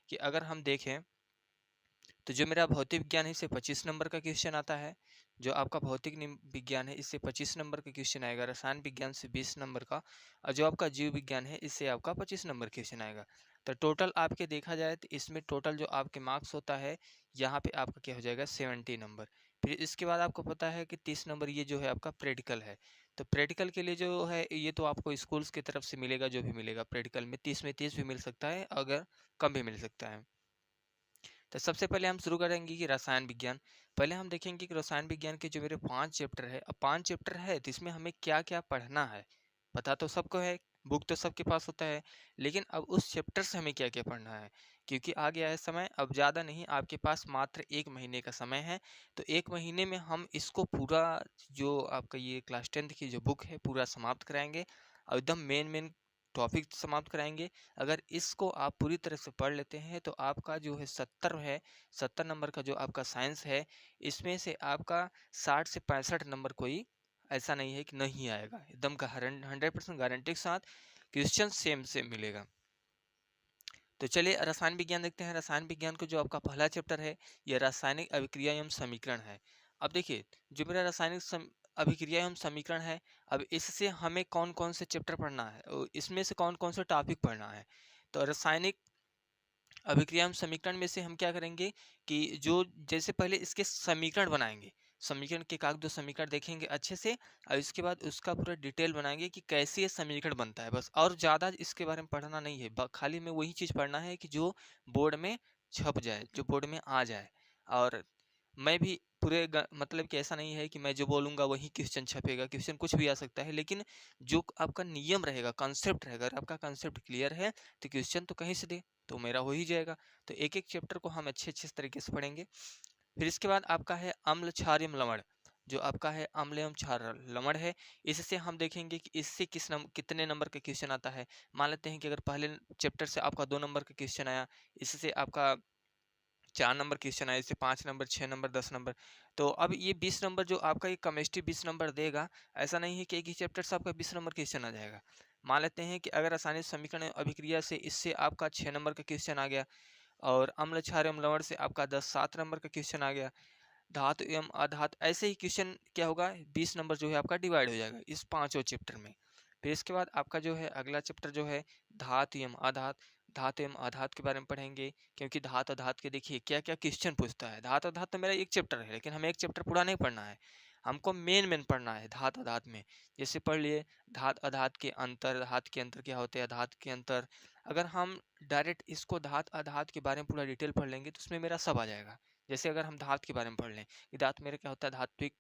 कि अगर हम देखें तो जो मेरा भौतिक विज्ञान है इससे 25 नंबर का क्वेश्चन आता है। जो आपका भौतिक विज्ञान है इससे 25 नंबर का क्वेश्चन आएगा। रसायन विज्ञान से 20 नंबर का, और जो आपका जीव विज्ञान है इससे आपका 25 नंबर क्वेश्चन आएगा। तो टोटल आपके देखा जाए तो इसमें टोटल जो आपके मार्क्स होता है यहाँ पे आपका क्या हो जाएगा 70 नंबर। फिर इसके बाद आपको पता है कि 30 नंबर ये जो है आपका प्रैक्टिकल है। तो प्रैक्टिकल के लिए जो है ये तो आपको स्कूल्स की तरफ से मिलेगा, जो भी मिलेगा प्रैक्टिकल में 30 में 30 भी मिल सकता है, अगर कम भी मिल सकता है। तो सबसे पहले हम शुरू करेंगे कि रसायन विज्ञान। पहले हम देखेंगे कि रसायन विज्ञान के जो मेरे 5 चैप्टर है, अब 5 चैप्टर है तो इसमें हमें क्या क्या पढ़ना है। पता तो सबको है, बुक तो सबके पास होता है, लेकिन अब उस चैप्टर से हमें क्या क्या पढ़ना है, क्योंकि आ गया है समय। अब ज़्यादा नहीं, आपके पास मात्र 1 महीने का समय है। तो 1 महीने में हम इसको पूरा, जो आपका ये क्लास 10th की जो बुक है पूरा समाप्त कराएंगे और एकदम मेन मेन टॉपिक समाप्त कराएंगे। अगर इसको आप पूरी तरह से पढ़ लेते हैं तो आपका जो है 70 नंबर का जो आपका साइंस है, इसमें से आपका 60 से 65 नंबर कोई ऐसा नहीं है कि नहीं आएगा। एकदम 100% गारंटी के साथ क्वेश्चन सेम सेम मिलेगा। तो चलिए रसायन विज्ञान देखते हैं। रसायन विज्ञान को जो आपका पहला चैप्टर है यह रासायनिक अभिक्रिया एवं समीकरण है। अब देखिए जो मेरा अभिक्रिया एवं समीकरण है, अब इससे हमें कौन कौन से चैप्टर पढ़ना है और इसमें से कौन कौन से टॉपिक पढ़ना है। तो रासायनिक अभिक्रिया एवं समीकरण में से हम क्या करेंगे कि जो जैसे पहले इसके समीकरण बनाएंगे, समीकरण के काग दो समीकरण देखेंगे अच्छे से, और इसके बाद उसका पूरा डिटेल बनाएंगे कि कैसे ये समीकरण बनता है। बस और ज़्यादा इसके बारे में पढ़ना नहीं है, खाली में वही चीज़ पढ़ना है कि जो बोर्ड में छप जाए, जो बोर्ड में आ जाए। और मैं भी मतलब कि ऐसा नहीं है कि मैं जो बोलूँगा वही क्वेश्चन छपेगा, क्वेश्चन कुछ भी आ सकता है, लेकिन जो आपका नियम रहेगा, कॉन्सेप्ट रहेगा, अगर आपका कॉन्सेप्ट क्लियर है तो क्वेश्चन तो कहीं से दे तो मेरा हो ही जाएगा। तो एक एक चैप्टर को हम अच्छे अच्छे तरीके से पढ़ेंगे। फिर इसके बाद आपका है अम्ल क्षार एवं लवण। जो आपका है अम्ल एवं क्षार लवण है, इससे हम देखेंगे कि इससे कितने नंबर का क्वेश्चन आता है। मान लेते हैं कि अगर पहले चैप्टर से आपका 2 नंबर का क्वेश्चन आया, इससे आपका 4 नंबर क्वेश्चन आए, इससे 5 नंबर, 6 नंबर, 10 नंबर। तो अब ये 20 नंबर जो आपका ये केमिस्ट्री 20 नंबर देगा, ऐसा नहीं है कि एक ही चैप्टर से आपका 20 नंबर क्वेश्चन आ जाएगा। मान लेते हैं कि अगर रासायनिक समीकरण अभिक्रिया से इससे आपका 6 नंबर का क्वेश्चन आ गया, और अम्ल क्षार एवं लवण से आपका 7 नंबर का क्वेश्चन आ गया, धातु एवं अधातु, ऐसे ही क्वेश्चन क्या होगा 20 नंबर जो है आपका डिवाइड हो जाएगा इस पांचों चैप्टर में। फिर इसके बाद आपका जो है अगला चैप्टर जो है धातु एवं अधातु। धातु एवं अधातु के बारे में पढ़ेंगे, क्योंकि धातु अधातु के देखिए क्या क्या क्वेश्चन पूछता है। धातु अधातु तो मेरा एक चैप्टर है, लेकिन हमें एक चैप्टर पूरा नहीं पढ़ना है, हमको मेन मेन पढ़ना है धातु अधातु में। जैसे पढ़ लिए धातु अधातु के अंतर, धातु के अंतर क्या होते हैं, धातु के अंतर। अगर हम डायरेक्ट इसको धातु अधातु के बारे में पूरा डिटेल पढ़ लेंगे तो उसमें मेरा सब आ जाएगा। जैसे अगर हम धातु के बारे में पढ़ लें कि धातु मेरा क्या होता है, धात्विक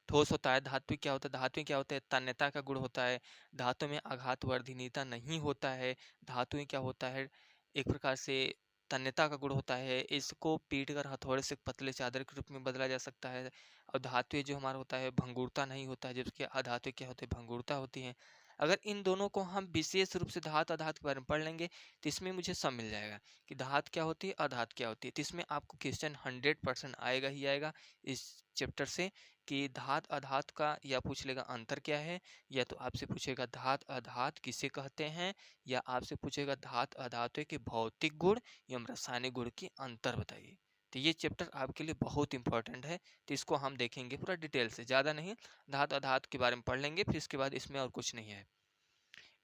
ठोस होता है, धात्विक क्या होता है, धातु क्या होता है, तन्यता का गुण होता है, धातु में आघात वर्धनीयता नहीं होता है, धातु में क्या होता है, एक प्रकार से तन्यता का गुण होता है, इसको पीट कर हथौड़े से पतले चादर के रूप में बदला जा सकता है। और धातु जो हमारा होता है भंगुरता नहीं होता है, जबकि अधातु क्या होते हैं, भंगुरता होती है। अगर इन दोनों को हम विशेष रूप से धातु अधातु के बारे में पढ़ लेंगे तो इसमें मुझे सब मिल जाएगा कि धातु क्या होती है, अधातु क्या होती है। तो इसमें आपको क्वेश्चन 100% आएगा ही आएगा इस चैप्टर से, कि धातु अधातु का या पूछ लेगा अंतर क्या है, या तो आपसे पूछेगा धातु अधातु किसे कहते हैं, या आपसे पूछेगा धातु अधातु के भौतिक गुण एवं रासायनिक गुण की अंतर बताइए। तो ये चैप्टर आपके लिए बहुत इंपॉर्टेंट है, तो इसको हम देखेंगे पूरा डिटेल से, ज़्यादा नहीं, धातु अधातु के बारे में पढ़ लेंगे, फिर इसके बाद इसमें और कुछ नहीं है।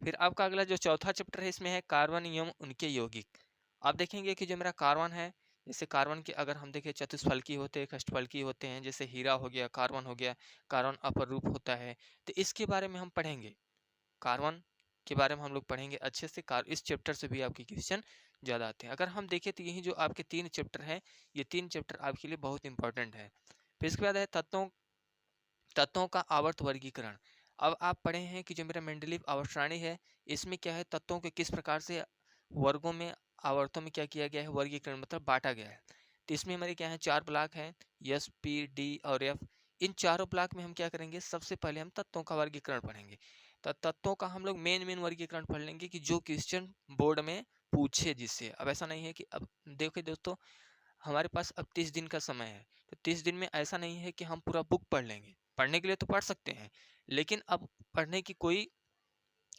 फिर आपका अगला जो चौथा चैप्टर है इसमें है कार्बन एवं उनके यौगिक। आप देखेंगे कि जो मेरा कार्बन है, जैसे कार्बन के अगर हम देखें चतुष्फलकी होते हैं, अष्टफलकी होते हैं, जैसे हीरा हो गया, कार्बन हो गया, कार्बन अपरूप होता है, तो इसके बारे में हम पढ़ेंगे। कार्बन के बारे में हम लोग पढ़ेंगे अच्छे से। इस चैप्टर से भी आपके क्वेश्चन ज़्यादा आते हैं। अगर हम देखें तो यही जो आपके 3 चैप्टर हैं, ये 3 चैप्टर आपके लिए बहुत इंपॉर्टेंट है। फिर इसके बाद है तत्वों तत्वों का आवर्त वर्गीकरण। अब आप पढ़े हैं कि जो मेरा मेंडलीव आवर्त सारणी है, इसमें क्या है, तत्वों के किस प्रकार से वर्गों में, आवर्तों में क्या किया गया है, वर्गीकरण मतलब बांटा गया है। तो इसमें हमारे क्या है, 4 ब्लॉक हैं, एस, पी, डी और एफ। इन चारों ब्लॉक में हम क्या करेंगे, सबसे पहले हम तत्वों का वर्गीकरण पढ़ेंगे। तो तत्वों का हम लोग मेन मेन वर्गीकरण पढ़ लेंगे कि जो क्वेश्चन बोर्ड में पूछे जिससे। अब ऐसा नहीं है कि अब देखिए दोस्तों, हमारे पास अब 30 दिन का समय है, तो 30 दिन में ऐसा नहीं है कि हम पूरा बुक पढ़ लेंगे। पढ़ने के लिए तो पढ़ सकते हैं, लेकिन अब पढ़ने की कोई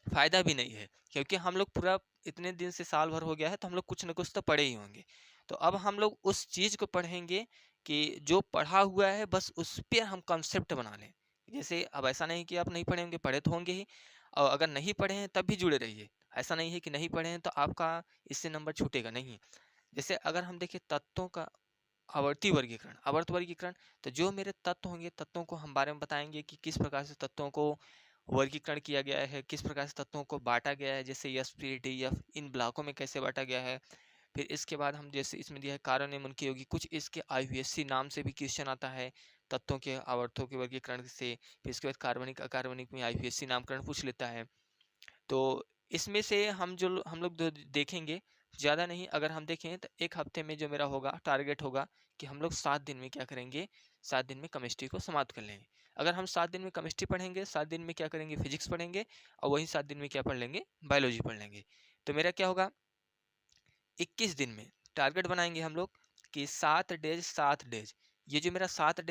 फ़ायदा भी नहीं है, क्योंकि हम लोग पूरा इतने दिन से साल भर हो गया है, तो हम लोग कुछ न कुछ तो पढ़े ही होंगे। तो अब हम लोग उस चीज़ को पढ़ेंगे कि जो पढ़ा हुआ है बस उस पे हम कॉन्सेप्ट बना लें। जैसे अब ऐसा नहीं कि आप नहीं पढ़े होंगे, पढ़े तो होंगे ही, और अगर नहीं पढ़े हैं तब भी जुड़े रहिए। ऐसा नहीं है कि नहीं पढ़े हैं तो आपका इससे नंबर छूटेगा, नहीं। जैसे अगर हम देखें तत्वों का आवर्त वर्गीकरण, तो जो मेरे तत्व होंगे, तत्वों को हम बारे में बताएंगे कि किस प्रकार से तत्वों को वर्गीकरण किया गया है, किस प्रकार से तत्वों को बांटा गया है, जैसे एस पी डी एफ इन ब्लॉकों में कैसे बांटा गया है। फिर इसके बाद हम जैसे इसमें दिया है कारण एवं उनकी योगी, कुछ इसके IUPAC नाम से भी क्वेश्चन आता है तत्वों के आवर्तों के वर्गीकरण से। फिर इसके बाद कार्बनिक अकार्बनिक में IUPAC नामकरण पूछ लेता है। तो इसमें से हम लोग देखेंगे, ज़्यादा नहीं। अगर हम देखें तो एक हफ्ते में जो मेरा होगा टारगेट होगा कि हम लोग 7 दिन में क्या करेंगे, 7 दिन में केमिस्ट्री को समाप्त कर लेंगे। अगर हम 7 दिन में केमिस्ट्री पढ़ेंगे, 7 दिन में क्या करेंगे, फिजिक्स पढ़ेंगे, और वही 7 दिन में क्या पढ़ लेंगे, बायोलॉजी पढ़ लेंगे। तो मेरा क्या होगा, 21 दिन में टारगेट बनाएंगे हम लोग कि 7 डेज। ये जो मेरा 7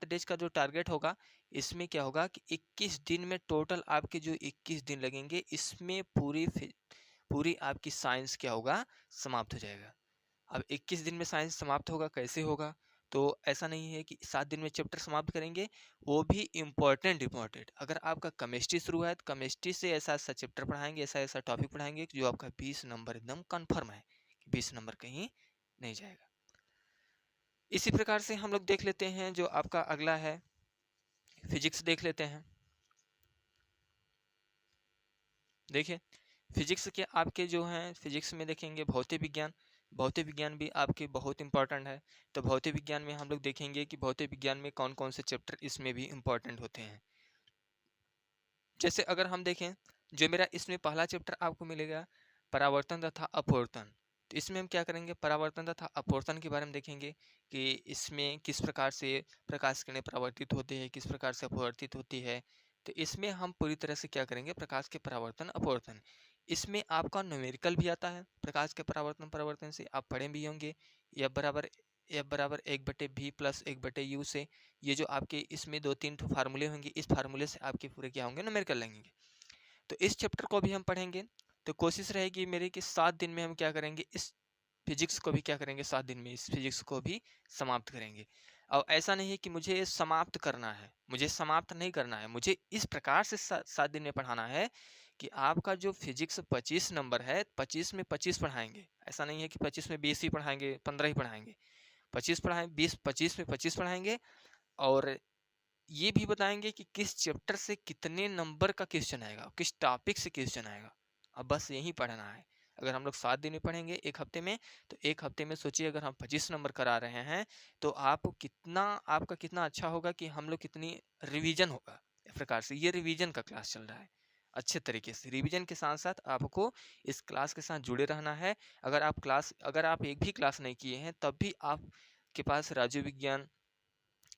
डेज का जो टारगेट होगा, इसमें क्या होगा कि 21 दिन में टोटल आपके जो 21 दिन लगेंगे, इसमें पूरी आपकी साइंस क्या होगा, समाप्त हो जाएगा। अब 21 दिन में साइंस समाप्त होगा, कैसे होगा, तो ऐसा नहीं है कि 7 दिन में चैप्टर समाप्त करेंगे, वो भी इम्पोर्टेंट। अगर आपका केमिस्ट्री शुरू है तो केमिस्ट्री से ऐसा ऐसा चैप्टर पढ़ाएंगे, ऐसा ऐसा टॉपिक पढ़ाएंगे कि जो आपका 20 नंबर एकदम कन्फर्म है कि 20 नंबर कहीं नहीं जाएगा। इसी प्रकार से हम लोग देख लेते हैं जो आपका अगला है, फिजिक्स देख लेते हैं। देखिए फिजिक्स के आपके जो हैं, फिजिक्स में देखेंगे भौतिक विज्ञान भी आपके बहुत इंपॉर्टेंट है। तो भौतिक विज्ञान में हम लोग देखेंगे कि भौतिक विज्ञान में कौन कौन से चैप्टर इसमें भी इंपॉर्टेंट होते हैं। जैसे अगर हम देखें, जो मेरा इसमें पहला चैप्टर आपको मिलेगा परावर्तन तथा अपवर्तन। तो इसमें हम क्या करेंगे, परावर्तन तथा अपवर्तन के बारे में देखेंगे कि इसमें किस प्रकार से प्रकाश किरणें परावर्तित होती है, किस प्रकार से अपवर्तित होती है। तो इसमें हम पूरी तरह से क्या करेंगे, प्रकाश के परावर्तन अपवर्तन। इसमें आपका न्यूमेरिकल भी आता है, प्रकाश के परावर्तन परिवर्तन से आप पढ़े भी होंगे। एफ बराबर 1/v प्लस 1/u से, ये जो आपके इसमें 2-3 फार्मूले होंगे, इस फार्मूले से आपके पूरे क्या होंगे, न्यूमेरिकल लगेंगे। तो इस चैप्टर को भी हम पढ़ेंगे। तो कोशिश रहेगी मेरी कि 7 दिन में हम क्या करेंगे, इस फिजिक्स को भी क्या करेंगे, 7 दिन में इस फिजिक्स को भी समाप्त करेंगे। और ऐसा नहीं है कि मुझे समाप्त करना है, मुझे समाप्त नहीं करना है, मुझे इस प्रकार से 7 दिन में पढ़ाना है कि आपका जो फिजिक्स 25 नंबर है, 25 में 25 पढ़ाएंगे। ऐसा नहीं है कि 25 में 20 ही पढ़ाएंगे, 15 ही पढ़ाएंगे, 25 पढ़ाएं, 25 में 25 पढ़ाएंगे। और ये भी बताएंगे कि किस चैप्टर से कितने नंबर का क्वेश्चन आएगा, किस टॉपिक से क्वेश्चन आएगा। अब बस यही पढ़ना है। अगर हम लोग 7 दिन में पढ़ेंगे एक हफ्ते में, तो एक हफ्ते में सोचिए अगर हम 25 नंबर करा रहे हैं, तो आपका कितना अच्छा होगा कि हम लोग कितनी रिवीजन होगा। इस प्रकार से ये रिवीजन का क्लास चल रहा है। अच्छे तरीके से रिवीजन के साथ साथ आपको इस क्लास के साथ जुड़े रहना है। अगर आप एक भी क्लास नहीं किए हैं, तब भी आपके पास राज्य विज्ञान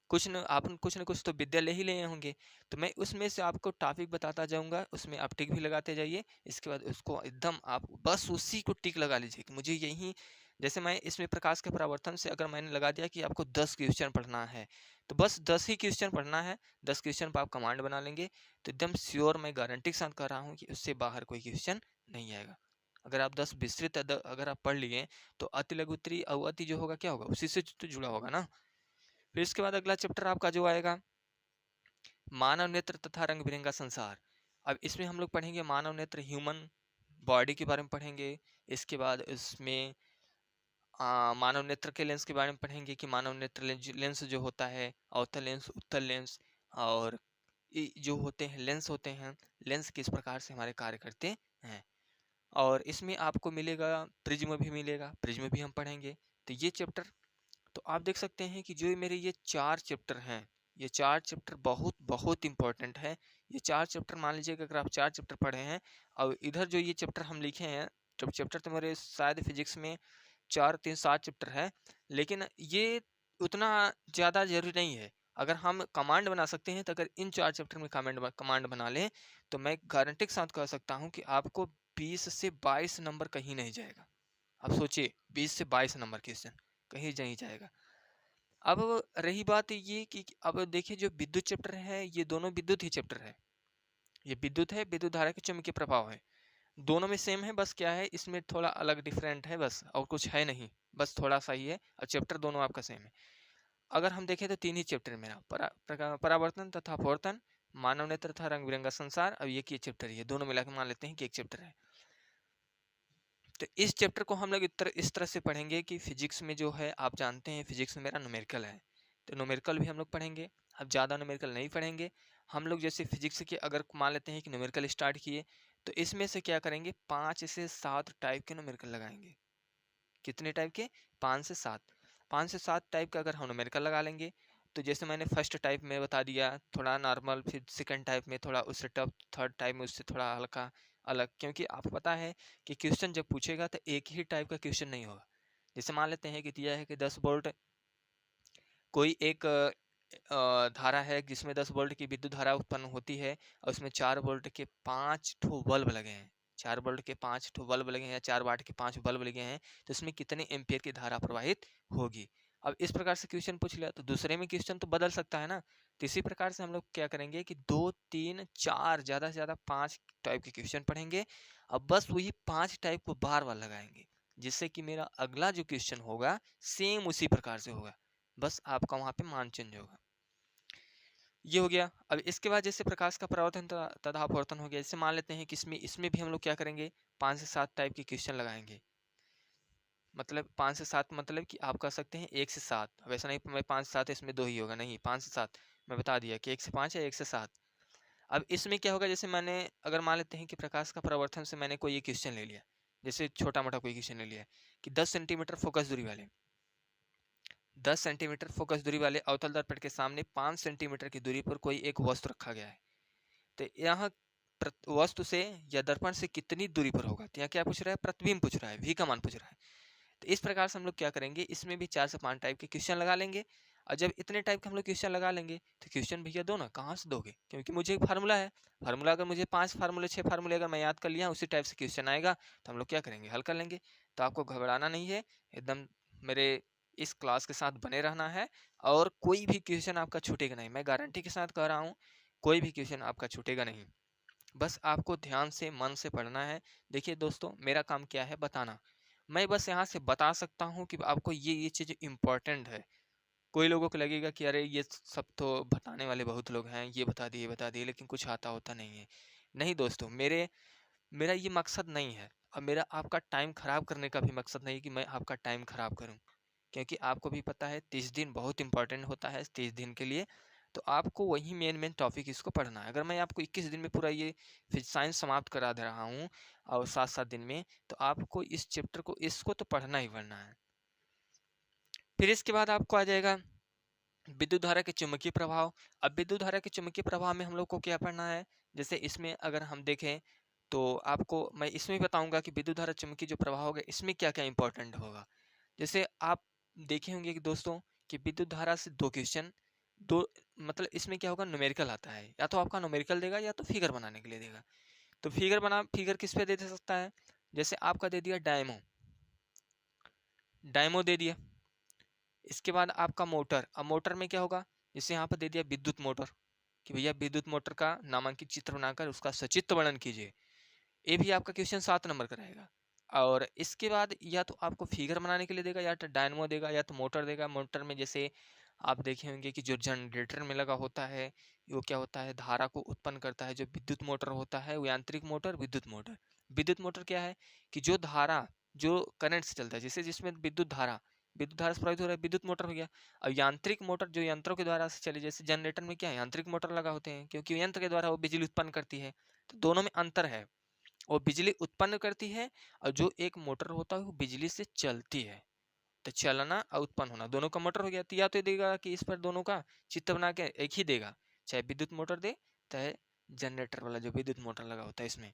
कुछ न कुछ तो विद्या ले ही लिए होंगे। तो मैं उसमें से आपको टॉपिक बताता जाऊँगा, उसमें आप टिक भी लगाते जाइए। इसके बाद उसको एकदम आप बस उसी को टिक लगा लीजिए कि मुझे यही, जैसे मैं इसमें प्रकाश के परावर्तन से अगर मैंने लगा दिया कि आपको 10 क्वेश्चन पढ़ना है, तो बस 10 ही क्वेश्चन पढ़ना है। 10 क्वेश्चन पर आप कमांड बना लेंगे, तो एकदम श्योर मैं गारंटी के साथ कर रहा हूँ कि उससे बाहर कोई क्वेश्चन नहीं आएगा। अगर आप 10 विस्तृत अगर आप पढ़ लिए, तो अति लघु उत्तरी अवअति जो होगा क्या होगा, उसी से तो जुड़ा होगा ना। फिर इसके बाद अगला चैप्टर आपका जो आएगा, मानव नेत्र तथा रंग बिरंगा संसार। अब इसमें हम लोग पढ़ेंगे मानव नेत्र, ह्यूमन बॉडी के बारे में पढ़ेंगे। इसके बाद इसमें मानव नेत्र के लेंस के बारे में पढ़ेंगे कि मानव नेत्र लेंस जो होता है, अवतल लेंस, उत्तल लेंस, और जो होते हैं लेंस होते हैं, लेंस किस प्रकार से हमारे कार्य करते हैं। और इसमें आपको मिलेगा प्रिज्म भी मिलेगा, प्रिज्म भी हम पढ़ेंगे। तो ये चैप्टर, तो आप देख सकते हैं कि जो मेरे ये 4 चैप्टर हैं, ये 4 चैप्टर बहुत बहुत इंपॉर्टेंट है। ये 4 चैप्टर मान लीजिए कि अगर आप 4 चैप्टर पढ़े हैं, और इधर जो ये चैप्टर हम लिखे हैं, जब चैप्टर तो मेरे शायद फिजिक्स में 4-3-7 चैप्टर है, लेकिन ये उतना ज़्यादा जरूरी नहीं है। अगर हम कमांड बना सकते हैं, तो अगर इन 4 चैप्टर में कमांड बना लें, तो मैं गारंटी के साथ कह सकता हूँ कि आपको 20 से 22 नंबर कहीं नहीं जाएगा। आप सोचिए 20 से 22 नंबर क्वेश्चन कहीं नहीं जाएगा। अब रही बात ये कि अब देखिए जो विद्युत चैप्टर है, ये दोनों विद्युत ही चैप्टर है। ये विद्युत है, विद्युत धारा के चुंबकीय प्रभाव है। दोनों में सेम है, बस क्या है इसमें थोड़ा अलग डिफरेंट है बस, और कुछ है नहीं, बस थोड़ा सा ही है, और चैप्टर दोनों आपका सेम है। अगर हम देखें तो 3 ही चैप्टर है मेरा, परावर्तन तथा अपवर्तन, मानव नेत्र तथा रंग बिरंगा संसार, अब ये की चैप्टर है, दोनों मिलाकर मान लेते हैं कि एक चैप्टर है। तो इस चैप्टर को हम लोग इस तरह से पढ़ेंगे कि फिजिक्स में जो है, आप जानते हैं फिजिक्स में मेरा न्यूमेरिकल है, तो न्यूमेरिकल भी हम लोग पढ़ेंगे। अब ज़्यादा न्यूमेरिकल नहीं पढ़ेंगे हम लोग, जैसे फिजिक्स के अगर मान लेते हैं कि न्यूमेरिकल स्टार्ट किए, तो इसमें से क्या करेंगे 5 से 7 टाइप के न्यूमेरिकल लगाएंगे। कितने टाइप के? 5 से 7। 5 से 7 टाइप का अगर हम न्यूमेरिकल लगा लेंगे, तो जैसे मैंने फर्स्ट टाइप में बता दिया थोड़ा नॉर्मल, फिर सेकंड टाइप में थोड़ा उससे टफ, थर्ड टाइप में उससे थोड़ा हल्का अलग, क्योंकि आपको पता है कि क्वेश्चन जब पूछेगा तो एक ही टाइप का क्वेश्चन नहीं होगा। जैसे मान लेते हैं कि दिया है कि 10 वोल्ट कोई एक धारा है जिसमें 10 वोल्ट की विद्युत धारा उत्पन्न होती है, और उसमें 4 वोल्ट के 5 ठो बल्ब लगे हैं, 4 वोल्ट के 5 ठो बल्ब लगे हैं, या 4 वाट के 5 बल्ब लगे हैं, तो इसमें कितने एम्पियर की धारा प्रवाहित होगी। अब इस प्रकार से क्वेश्चन पूछ लिया, तो दूसरे में क्वेश्चन तो बदल सकता है ना, तो इसी प्रकार से हम लोग क्या करेंगे कि 2 3 4 ज़्यादा से ज़्यादा 5 टाइप के क्वेश्चन पढ़ेंगे। अब बस वही 5 टाइप को बार बार लगाएंगे, जिससे कि मेरा अगला जो क्वेश्चन होगा सेम उसी प्रकार से होगा, बस आपका वहाँ पे मान चेंज होगा। ये हो गया। अब इसके बाद जैसे प्रकाश का परावर्तन तथा अपवर्तन हो गया, जैसे मान लेते हैं कि इसमें भी हम लोग क्या करेंगे 5 से 7 टाइप के क्वेश्चन लगाएंगे। मतलब 5 से 7 मतलब कि आप कह सकते हैं 1 से 7, अब ऐसा नहीं मैं 5 से 7 इसमें 2 ही होगा, नहीं 5 से 7 मैं बता दिया कि 1 से 5 है 1 से 7। अब इसमें क्या होगा, जैसे मैंने अगर मान लेते हैं कि प्रकाश का परावर्तन से मैंने कोई एक क्वेश्चन ले लिया, जैसे छोटा मोटा कोई क्वेश्चन ले लिया कि 10 सेंटीमीटर फोकस दूरी वाले 10 सेंटीमीटर फोकस दूरी वाले अवतल दर्पण के सामने 5 सेंटीमीटर की दूरी पर कोई एक वस्तु रखा गया है, तो यहाँ वस्तु से या दर्पण से कितनी दूरी पर होगा, तो यहाँ क्या पूछ रहा है, प्रतिबिंब पूछ रहा है, v का मान पूछ रहा है। तो इस प्रकार से हम लोग क्या करेंगे, इसमें भी 4 से 5 टाइप के क्वेश्चन लगा लेंगे। और जब इतने टाइप के हम लोग क्वेश्चन लगा लेंगे, तो क्वेश्चन भैया दो ना, कहाँ से दोगे, क्योंकि मुझे एक फार्मूला है, फार्मूला अगर मुझे 5 फार्मूले 6 फार्मूले अगर मैं याद कर लिया उसी टाइप से क्वेश्चन आएगा, तो हम लोग क्या करेंगे, हल कर लेंगे। तो आपको घबराना नहीं है, एकदम मेरे इस क्लास के साथ बने रहना है, और कोई भी क्वेश्चन आपका छूटेगा नहीं, मैं गारंटी के साथ कह रहा हूँ, कोई भी क्वेश्चन आपका छूटेगा नहीं। बस आपको ध्यान से मन से पढ़ना है। देखिए दोस्तों, मेरा काम क्या है, बताना। मैं बस यहाँ से बता सकता हूँ कि आपको ये चीज़ इम्पोर्टेंट है। कोई लोगों को लगेगा कि अरे ये सब तो बताने वाले बहुत लोग हैं, ये बता दिए, लेकिन कुछ आता होता नहीं है। नहीं दोस्तों, मेरा ये मकसद नहीं है, और मेरा आपका टाइम खराब करने का भी मकसद नहीं कि मैं आपका टाइम खराब करूं, क्योंकि आपको भी पता है 30 दिन बहुत इंपॉर्टेंट होता है 30 दिन के लिए। तो आपको वही मेन टॉपिक इसको पढ़ना है। अगर मैं आपको 21 दिन में पूरा ये फिर साइंस समाप्त करा दे रहा हूँ और 7-7 दिन में, तो आपको इस चैप्टर को इसको तो पढ़ना ही पढ़ना है। फिर इसके बाद आपको आ जाएगा विद्युत धारा के चुंबकीय प्रभाव। अब विद्युत धारा के चुंबकीय प्रभाव में हम लोग को क्या पढ़ना है, जैसे इसमें अगर हम देखें तो आपको मैं इसमें भी बताऊंगा कि विद्युत धारा चुंबकीय जो प्रभाव होगा इसमें क्या क्या इंपॉर्टेंट होगा। जैसे आप देखे होंगे कि दोस्तों कि विद्युत धारा से दो क्वेश्चन, दो मतलब इसमें क्या होगा, न्यूमेरिकल आता है, या तो आपका न्यूमेरिकल देगा या तो फिगर बनाने के लिए देगा। तो फिगर किस पे दे सकता है, जैसे आपका दे दिया डायमो, डायमो दे दिया। इसके बाद आपका मोटर, अब मोटर में क्या होगा, जैसे यहाँ पर दे दिया विद्युत मोटर, कि भैया विद्युत मोटर का नामांकित चित्र बनाकर उसका सचित्र वर्णन कीजिए। ये भी आपका क्वेश्चन 7 नंबर का रहेगा। और इसके बाद या तो आपको फिगर बनाने के लिए देगा, या तो डायनमो देगा, या तो मोटर देगा। मोटर में जैसे आप देखे होंगे कि जो जनरेटर में लगा होता है, वो क्या होता है, धारा को उत्पन्न करता है। जो विद्युत मोटर होता है वो यांत्रिक मोटर, विद्युत मोटर। विद्युत मोटर क्या है कि जो धारा, जो करंट से चलता है, जैसे जिसमें विद्युत धारा से प्रभावित हो रहा है, विद्युत मोटर हो गया। अब यांत्रिक मोटर जो यंत्रों के द्वारा से चले, जैसे जनरेटर में क्या है, यांत्रिक मोटर लगा होते हैं, क्योंकि यंत्र के द्वारा वो बिजली उत्पन्न करती है। तो दोनों में अंतर है, वो बिजली उत्पन्न करती है, और जो एक मोटर होता है वो बिजली से चलती है। तो चलना और उत्पन्न होना दोनों का मोटर हो गया। तो या तो देगा कि इस पर दोनों का चित्र बना के एक ही देगा, चाहे विद्युत मोटर दे चाहे जनरेटर वाला जो विद्युत मोटर लगा होता है इसमें,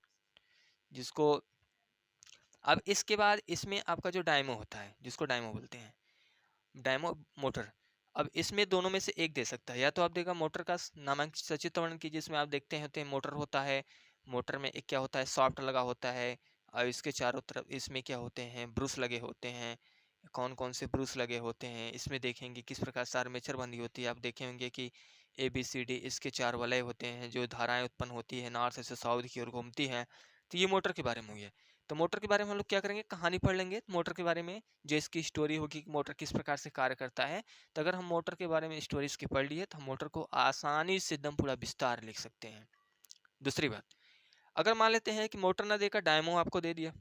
जिसको। अब इसके बाद इसमें आपका जो डायमो होता है, जिसको डायमो बोलते हैं, डायमो मोटर। अब इसमें दोनों में से एक दे सकता है, या तो आप देगा मोटर का नामांकित सचित्र वर्णन कीजिए, जिसमें आप देखते हैं मोटर होता है, मोटर में एक क्या होता है, सॉफ्ट लगा होता है, और इसके चारों तरफ इसमें क्या होते हैं, ब्रूस लगे होते हैं। कौन कौन से ब्रूस लगे होते हैं इसमें देखेंगे, किस प्रकार से आर्मेचर बंधी होती है। आप देखे होंगे कि ABCD इसके 4 वलय होते हैं, जो धाराएं उत्पन्न होती है नॉर्थ से साउथ की ओर घूमती हैं। तो ये मोटर के बारे में हो गया। तो मोटर के बारे में हम लोग क्या करेंगे, कहानी पढ़ लेंगे मोटर के बारे में, जो इसकी स्टोरी होगी कि मोटर किस प्रकार से कार्य करता है। तो अगर हम मोटर के बारे में स्टोरी इसकी पढ़ लिए तो हम मोटर को आसानी से एकदम पूरा विस्तार लिख सकते हैं। दूसरी बात, अगर मान लेते हैं कि मोटर ना देकर डायमो आपको दे दिया,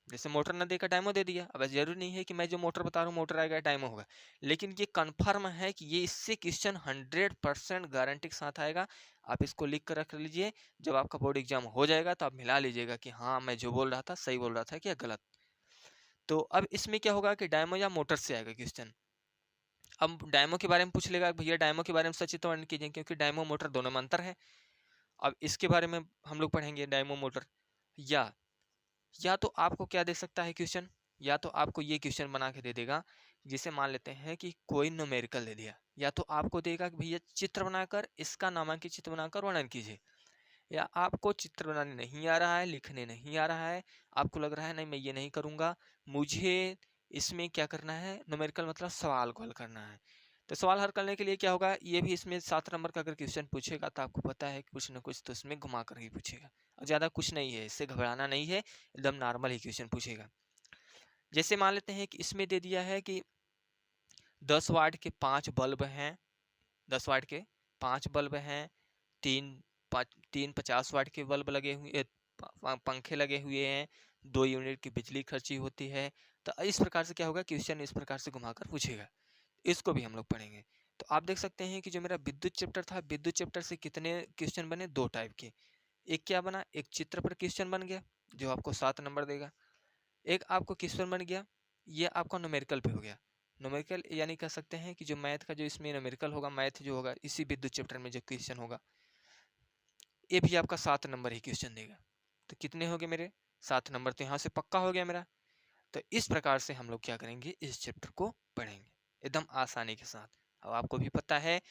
जैसे मोटर ना देकर डायमो दे दिया। अब जरूरी नहीं है कि मैं जो मोटर बता रहा हूँ मोटर आएगा डायमो होगा, लेकिन ये कन्फर्म है कि ये इससे क्वेश्चन 100% गारंटी के साथ आएगा। आप इसको लिख कर रख लीजिए, जब आपका बोर्ड एग्जाम हो जाएगा तो आप मिला लीजिएगा कि हाँ मैं जो बोल रहा था सही बोल रहा था क्या गलत। तो अब इसमें क्या होगा कि डायमो या मोटर से आएगा क्वेश्चन। अब डायमो के बारे में पूछ लेगा भैया डायमो के बारे में सचित्र वर्णन कीजिए, क्योंकि डायमो मोटर दोनों में अंतर है। अब इसके बारे में हम लोग पढ़ेंगे डायमो मोटर। या तो आपको क्या दे सकता है क्वेश्चन, या तो आपको ये क्वेश्चन बना के दे देगा, जिसे मान लेते हैं कि कोई न्यूमेरिकल दे दिया, या तो आपको देगा कि भैया चित्र बनाकर इसका नामांकित चित्र बनाकर वर्णन कीजिए। या आपको चित्र बनाने नहीं आ रहा है, लिखने नहीं आ रहा है, आपको लग रहा है नहीं मैं ये नहीं करूँगा, मुझे इसमें क्या करना है, न्यूमेरिकल मतलब सवाल को हल करना है। तो सवाल हल करने के लिए क्या होगा, ये भी इसमें 7 नंबर का अगर क्वेश्चन पूछेगा तो आपको पता है कि कुछ ना कुछ तो इसमें घुमा कर ही पूछेगा। और ज़्यादा कुछ नहीं है, इससे घबराना नहीं है, एकदम नॉर्मल ही क्वेश्चन पूछेगा। जैसे मान लेते हैं कि इसमें दे दिया है कि 10 वाट के 5 बल्ब हैं, 10 वाट के 5 बल्ब हैं, तीन 50 वाट के बल्ब लगे हुए, पंखे लगे हुए हैं, 2 यूनिट की बिजली खर्ची होती है। तो इस प्रकार से क्या होगा, क्वेश्चन इस प्रकार से घुमाकर पूछेगा। इसको भी हम लोग पढ़ेंगे। तो आप देख सकते हैं कि जो मेरा विद्युत चैप्टर था, विद्युत चैप्टर से कितने क्वेश्चन बने, 2 टाइप के। एक क्या बना, एक चित्र पर क्वेश्चन बन गया जो आपको 7 नंबर देगा। एक आपको क्वेश्चन बन गया, ये आपका न्यूमेरिकल पे हो गया। न्यूमेरिकल यानी कह सकते हैं कि जो मैथ का जो इसमें न्यूमेरिकल होगा, मैथ जो होगा इसी विद्युत चैप्टर में जो क्वेश्चन होगा, ये भी आपका 7 नंबर ही क्वेश्चन देगा। तो कितने हो गए मेरे, 7 नंबर। तो यहाँ से पक्का हो गया मेरा। तो इस प्रकार से हम लोग क्या करेंगे, इस चैप्टर को पढ़ेंगे एकदम आसानी के साथ। अब आपको भी पता है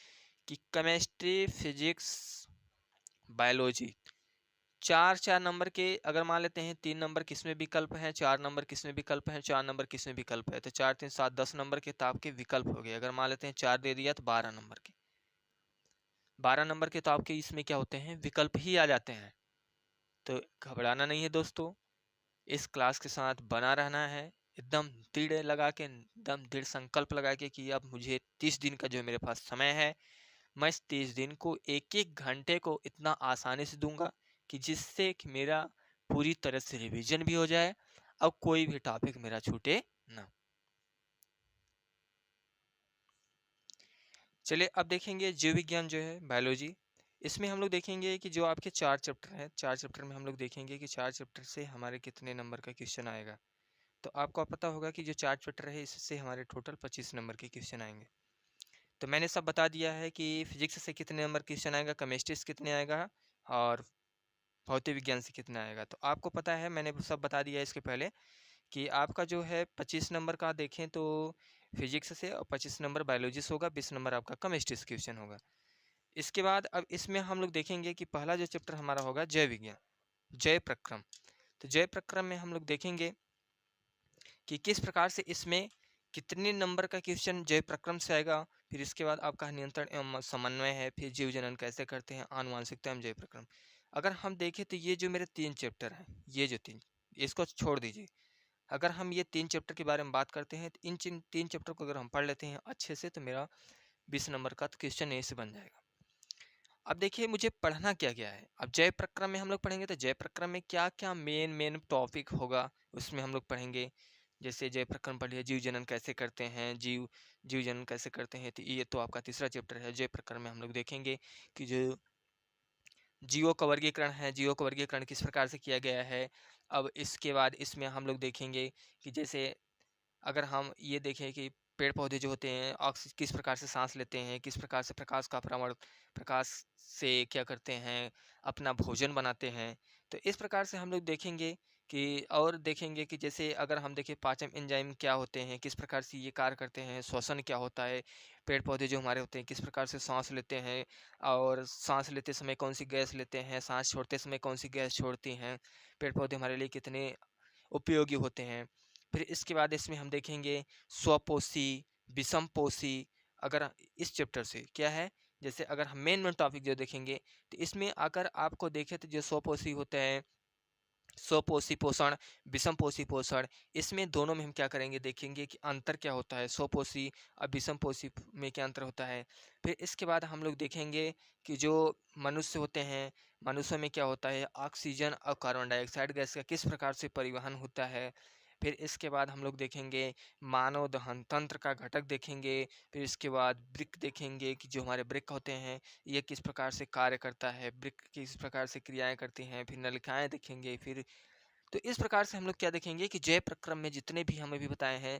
कि केमिस्ट्री, फिजिक्स, बायोलॉजी 4-4 नंबर के, अगर मान लेते हैं 3 नंबर किसमें विकल्प है, 4 नंबर किसमें विकल्प है, 4 नंबर किसमें विकल्प है, तो 4 3 7 10 नंबर के तो आपके विकल्प हो गए। अगर मान लेते हैं 4 दे दिया तो 12 नंबर के, 12 नंबर के तो आपके इसमें क्या होते हैं, विकल्प ही आ जाते हैं। तो घबराना नहीं है दोस्तों, इस क्लास के साथ बना रहना है, एकदम दृढ़ लगा के, एकदम दृढ़ संकल्प लगा के कि अब मुझे 30 दिन का जो मेरे पास समय है, मैं इस 30 दिन को एक एक घंटे को इतना आसानी से दूंगा कि जिससे कि मेरा पूरी तरह से रिवीजन भी हो जाए और कोई भी टॉपिक मेरा छूटे ना। चलिए अब देखेंगे जीव विज्ञान जो है, बायोलॉजी। इसमें हम लोग देखेंगे कि जो आपके 4 चैप्टर हैं, 4 चैप्टर में हम लोग देखेंगे कि 4 चैप्टर से हमारे कितने नंबर का क्वेश्चन आएगा। तो आपको पता होगा कि जो 4 चैप्टर है इससे हमारे टोटल 25 नंबर के क्वेश्चन आएंगे। तो मैंने सब बता दिया है कि फिजिक्स से कितने नंबर क्वेश्चन आएगा, केमिस्ट्री से कितने आएगा, और भौतिक विज्ञान से कितना आएगा। तो आपको पता है, मैंने सब बता दिया इसके पहले कि आपका जो है 25 नंबर का देखें तो फिजिक्स से, और 25 नंबर बायोलॉजी से होगा, 20 नंबर आपका केमिस्ट्री से क्वेश्चन होगा। इसके बाद अब इसमें हम लोग देखेंगे कि पहला जो चैप्टर हमारा होगा जैव विज्ञान, जैव प्रक्रम। तो जैव प्रक्रम में हम लोग देखेंगे कि किस प्रकार से इसमें कितने नंबर का क्वेश्चन जैव प्रक्रम से आएगा। फिर इसके बाद आपका नियंत्रण एवं समन्वय है, फिर जीव जनन कैसे करते हैं, आनुवांशिकता एवं जैव प्रक्रम। अगर हम देखें तो ये जो मेरे 3 चैप्टर हैं, ये जो 3, इसको छोड़ दीजिए। अगर हम ये 3 चैप्टर के बारे में बात करते हैं तो इन 3 चैप्टर को अगर हम पढ़ लेते हैं अच्छे से तो मेरा 20 नंबर का तो क्वेश्चन यहीं से बन जाएगा। अब देखिए मुझे पढ़ना क्या क्या है। अब जैव प्रक्रम में हम लोग पढ़ेंगे तो जैव प्रक्रम में क्या क्या मेन टॉपिक होगा उसमें हम लोग पढ़ेंगे। जैसे जैव प्रक्रम पढ़ लिया, जीव जनन कैसे करते हैं, जीव जनन कैसे करते हैं, तो ये तो आपका तीसरा चैप्टर है। जैव प्रक्रम में हम लोग देखेंगे कि जो जीवों का वर्गीकरण है, जीवों का वर्गीकरण किस प्रकार से किया गया है। अब इसके बाद इसमें हम लोग देखेंगे कि जैसे अगर हम ये देखें कि पेड़ पौधे जो होते हैं ऑक्सीजन किस प्रकार से सांस लेते हैं, किस प्रकार से प्रकाश का प्रमाण, प्रकाश से क्या करते हैं, अपना भोजन बनाते हैं। तो इस प्रकार से हम लोग देखेंगे कि, और देखेंगे कि जैसे अगर हम देखें पाचन एंजाइम क्या होते हैं, किस प्रकार से ये कार्य करते हैं, श्वसन क्या होता है, पेड़ पौधे जो हमारे होते हैं किस प्रकार से सांस लेते हैं, और सांस लेते समय कौन सी गैस लेते हैं, सांस छोड़ते समय कौन सी गैस छोड़ती हैं, पेड़ पौधे हमारे लिए कितने उपयोगी होते हैं। फिर इसके बाद इसमें हम देखेंगे स्वपोषी, विषमपोषी। अगर इस चैप्टर से क्या है, जैसे अगर हम मेन टॉपिक जो देखेंगे तो इसमें अगर आपको देखें तो जो स्वपोषी होते हैं स्वपोषी पोषण, विषमपोषी पोषण, इसमें दोनों में हम क्या करेंगे, देखेंगे कि अंतर क्या होता है, स्वपोषी और विषमपोषी में क्या अंतर होता है। फिर इसके बाद हम लोग देखेंगे कि जो मनुष्य होते हैं, मनुष्यों में क्या होता है, ऑक्सीजन और कार्बन डाइऑक्साइड गैस का किस प्रकार से परिवहन होता है। फिर इसके बाद हम लोग देखेंगे मानव दहन तंत्र का घटक देखेंगे। फिर इसके बाद वृक्क देखेंगे कि जो हमारे वृक्क होते हैं ये किस प्रकार से कार्य करता है, वृक्क किस प्रकार से क्रियाएं करती हैं। फिर नलिकाएं देखेंगे। फिर तो इस प्रकार से हम लोग क्या देखेंगे कि जय प्रक्रम में जितने भी हमें भी बताए हैं,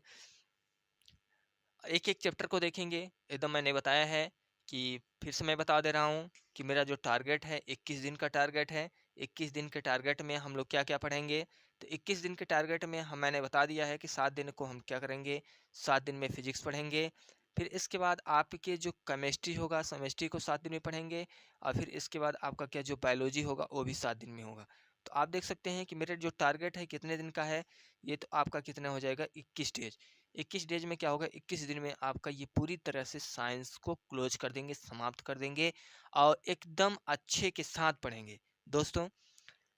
एक एक चैप्टर को देखेंगे। एकदम मैंने बताया है कि फिर से मैं बता दे रहा हूँ कि मेरा जो टारगेट है 21 दिन का टारगेट है। 21 दिन के टारगेट में हम लोग क्या क्या पढ़ेंगे, तो 21 दिन के टारगेट में हम मैंने बता दिया है कि 7 दिन को हम क्या करेंगे, 7 दिन में फिजिक्स पढ़ेंगे। फिर इसके बाद आपके जो केमिस्ट्री होगा, केमिस्ट्री को 7 दिन में पढ़ेंगे। और फिर इसके बाद आपका क्या जो बायोलॉजी होगा वो भी 7 दिन में होगा। तो आप देख सकते हैं कि मेरे जो टारगेट है कितने दिन का है, ये तो आपका कितना हो जाएगा 21 डेज। 21 डेज में क्या होगा, 21 दिन में आपका ये पूरी तरह से साइंस को क्लोज कर देंगे, समाप्त कर देंगे और एकदम अच्छे के साथ पढ़ेंगे। दोस्तों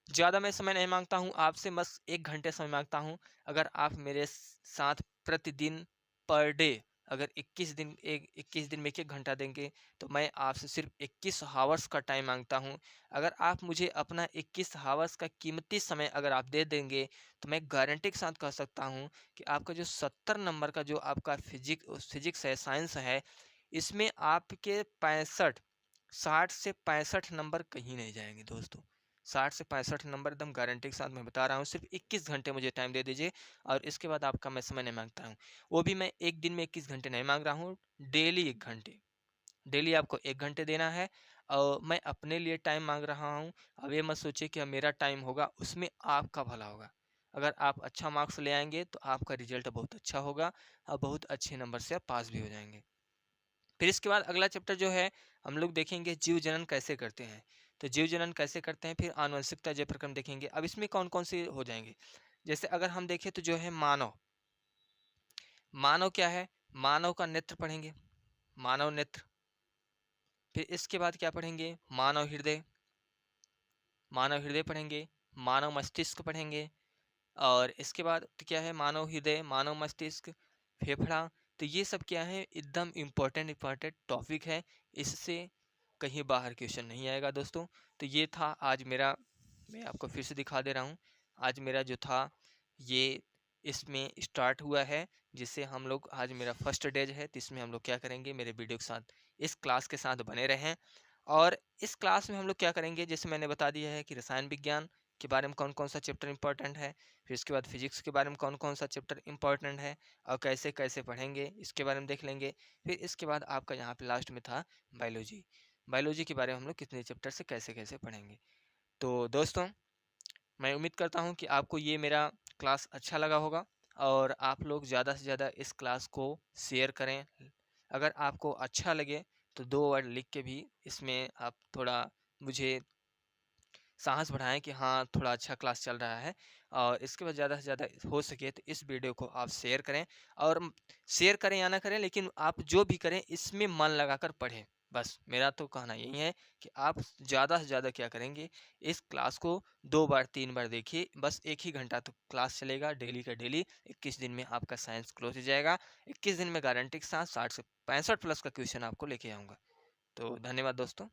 ज़्यादा मैं समय नहीं मांगता हूँ आपसे, बस 1 घंटे समय मांगता हूँ। अगर आप मेरे साथ प्रतिदिन पर डे अगर 21 दिन में 1 घंटा देंगे तो मैं आपसे सिर्फ 21 हावर्स का टाइम मांगता हूँ। अगर आप मुझे अपना 21 हावर्स का कीमती समय अगर आप दे देंगे तो मैं गारंटी के साथ कह सकता हूँ कि आपका जो 70 नंबर का जो आपका फिजिक्स है, साइंस है, इसमें आपके 60 से 65 नंबर कहीं नहीं जाएंगे दोस्तों। 60 से 65 नंबर एकदम गारंटी के साथ मैं बता रहा हूँ। सिर्फ 21 घंटे मुझे टाइम दे दीजिए और इसके बाद आपका मैं समय नहीं मांगता हूँ। वो भी मैं एक दिन में 21 घंटे नहीं मांग रहा हूँ, डेली 1 घंटे। डेली आपको 1 घंटे देना है और मैं अपने लिए टाइम मांग रहा हूँ। अब ये मत सोचिए कि अब मेरा टाइम होगा उसमें आपका भला होगा। अगर आप अच्छा मार्क्स ले आएंगे तो आपका रिजल्ट बहुत अच्छा होगा और बहुत अच्छे नंबर से आप पास भी हो जाएंगे। फिर इसके बाद अगला चैप्टर जो है हम लोग देखेंगे जीव जनन कैसे करते हैं। तो जीव जनन कैसे करते हैं, फिर आनुवंशिकता जय प्रक्रम देखेंगे। अब इसमें कौन कौन से हो जाएंगे, जैसे अगर हम देखें तो जो है मानव, मानव क्या है, मानव का नेत्र पढ़ेंगे, मानव नेत्र। फिर इसके बाद क्या पढ़ेंगे, मानव हृदय, मानव हृदय पढ़ेंगे। मानव मस्तिष्क पढ़ेंगे। और इसके बाद तो क्या है, मानव हृदय, मानव मस्तिष्क, फेफड़ा। तो ये सब क्या है, एकदम इम्पोर्टेंट टॉपिक है, इससे कहीं बाहर क्वेश्चन नहीं आएगा दोस्तों। तो ये था आज मेरा, मैं आपको फिर से दिखा दे रहा हूँ। आज मेरा जो था ये इसमें स्टार्ट हुआ है, जिससे हम लोग आज मेरा फर्स्ट डेज है। तो इसमें हम लोग क्या करेंगे, मेरे वीडियो के साथ इस क्लास के साथ बने रहें। और इस क्लास में हम लोग क्या करेंगे, जैसे मैंने बता दिया है कि रसायन विज्ञान के बारे में कौन कौन सा चैप्टर इंपॉर्टेंट है। फिर इसके बाद फिजिक्स के बारे में कौन कौन सा चैप्टर इंपॉर्टेंट है और कैसे कैसे पढ़ेंगे इसके बारे में देख लेंगे। फिर इसके बाद आपका यहाँ पे लास्ट में था बायोलॉजी, बायोलॉजी के बारे में हम लोग कितने चैप्टर से कैसे कैसे पढ़ेंगे। तो दोस्तों मैं उम्मीद करता हूँ कि आपको ये मेरा क्लास अच्छा लगा होगा और आप लोग ज़्यादा से ज़्यादा इस क्लास को शेयर करें। अगर आपको अच्छा लगे तो 2 वर्ड लिख के भी इसमें आप थोड़ा मुझे साहस बढ़ाएं कि हाँ थोड़ा अच्छा क्लास चल रहा है। और इसके बाद ज़्यादा से ज़्यादा हो सके तो इस वीडियो को आप शेयर करें। और शेयर करें या ना करें, लेकिन आप जो भी करें इसमें मन लगाकर पढ़ें। बस मेरा तो कहना यही है कि आप ज़्यादा से ज़्यादा क्या करेंगे, इस क्लास को 2 बार 3 बार देखिए। बस 1 ही घंटा तो क्लास चलेगा डेली का डेली। 21 दिन में आपका साइंस क्लोज हो जाएगा। 21 दिन में गारंटी के साथ 60 से 65 प्लस का क्वेश्चन आपको लेके आऊँगा। तो धन्यवाद दोस्तों।